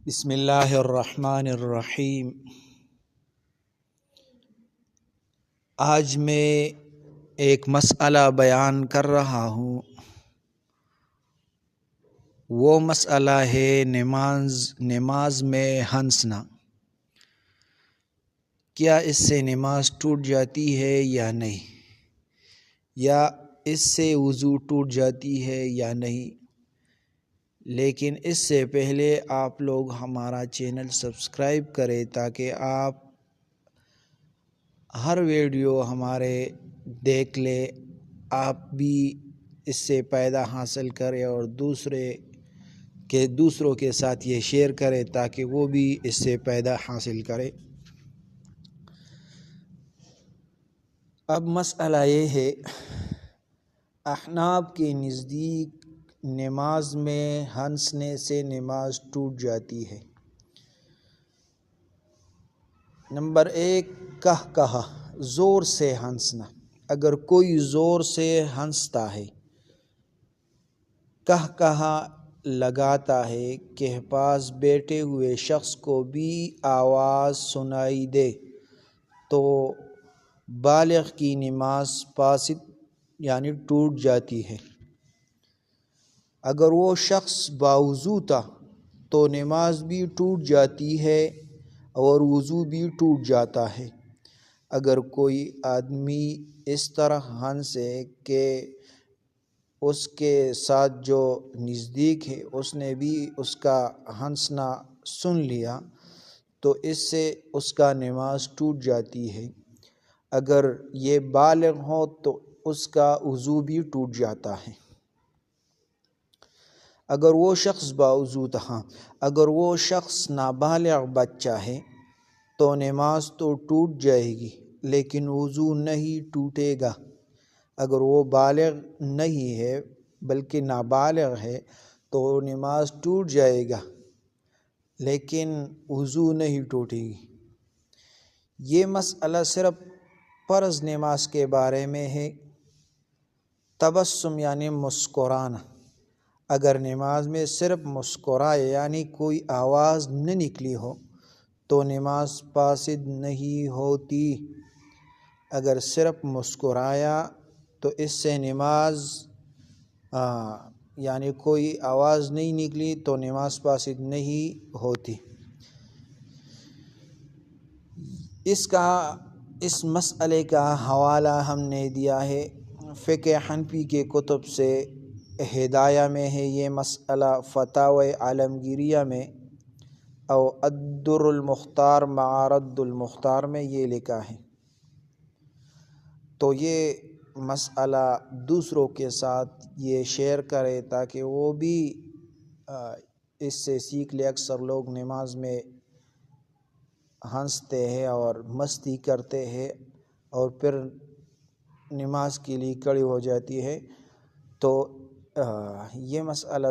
بسم اللہ الرحمن الرحیم۔ آج میں ایک مسئلہ بیان کر رہا ہوں۔ وہ مسئلہ ہے نماز میں ہنسنا۔ کیا اس سے نماز ٹوٹ جاتی ہے یا نہیں، یا اس سے وضو ٹوٹ جاتی ہے یا نہیں؟ لیکن اس سے پہلے آپ لوگ ہمارا چینل سبسکرائب کریں تاکہ آپ ہر ویڈیو ہمارے دیکھ لیں، آپ بھی اس سے فائدہ حاصل کریں اور دوسروں کے ساتھ یہ شیئر کریں تاکہ وہ بھی اس سے فائدہ حاصل کرے۔ اب مسئلہ یہ ہے، احناف کے نزدیک نماز میں ہنسنے سے نماز ٹوٹ جاتی ہے۔ نمبر 1، کہا زور سے ہنسنا۔ اگر کوئی زور سے ہنستا ہے، کہا لگاتا ہے کہ پاس بیٹھے ہوئے شخص کو بھی آواز سنائی دے، تو بالغ کی نماز فاسد یعنی ٹوٹ جاتی ہے۔ اگر وہ شخص باوضو تھا تو نماز بھی ٹوٹ جاتی ہے اور وضو بھی ٹوٹ جاتا ہے۔ اگر کوئی آدمی اس طرح ہنسے کہ اس کے ساتھ جو نزدیک ہے اس نے بھی اس کا ہنسنا سن لیا تو اس سے اس کا نماز ٹوٹ جاتی ہے۔ اگر یہ بالغ ہو تو اس کا وضو بھی ٹوٹ جاتا ہے۔ اگر وہ شخص باوضو تھا، اگر وہ شخص نابالغ بچہ ہے تو نماز تو ٹوٹ جائے گی لیکن وضو نہیں ٹوٹے گا۔ اگر وہ بالغ نہیں ہے بلکہ نابالغ ہے تو نماز ٹوٹ جائے گا لیکن وضو نہیں ٹوٹے گی۔ یہ مسئلہ صرف فرض نماز کے بارے میں ہے۔ تبسم یعنی مسکرانا۔ اگر نماز میں صرف مسکرائے یعنی کوئی آواز نہ نکلی ہو تو نماز فاسد نہیں ہوتی۔ اگر صرف مسکرایا تو اس سے نماز یعنی کوئی آواز نہیں نکلی تو نماز فاسد نہیں ہوتی۔ اس مسئلے کا حوالہ ہم نے دیا ہے فقہ حنفی کے کتب سے۔ ہدایہ میں ہے یہ مسئلہ، فتاوی عالمگیریہ میں اور الدر المختار مع رد المختار میں یہ لکھا ہے۔ تو یہ مسئلہ دوسروں کے ساتھ یہ شیئر کرے تاکہ وہ بھی اس سے سیکھ لے۔ اکثر لوگ نماز میں ہنستے ہیں اور مستی کرتے ہیں اور پھر نماز کے لیے کھڑی ہو جاتی ہے، تو یہ مسئلہ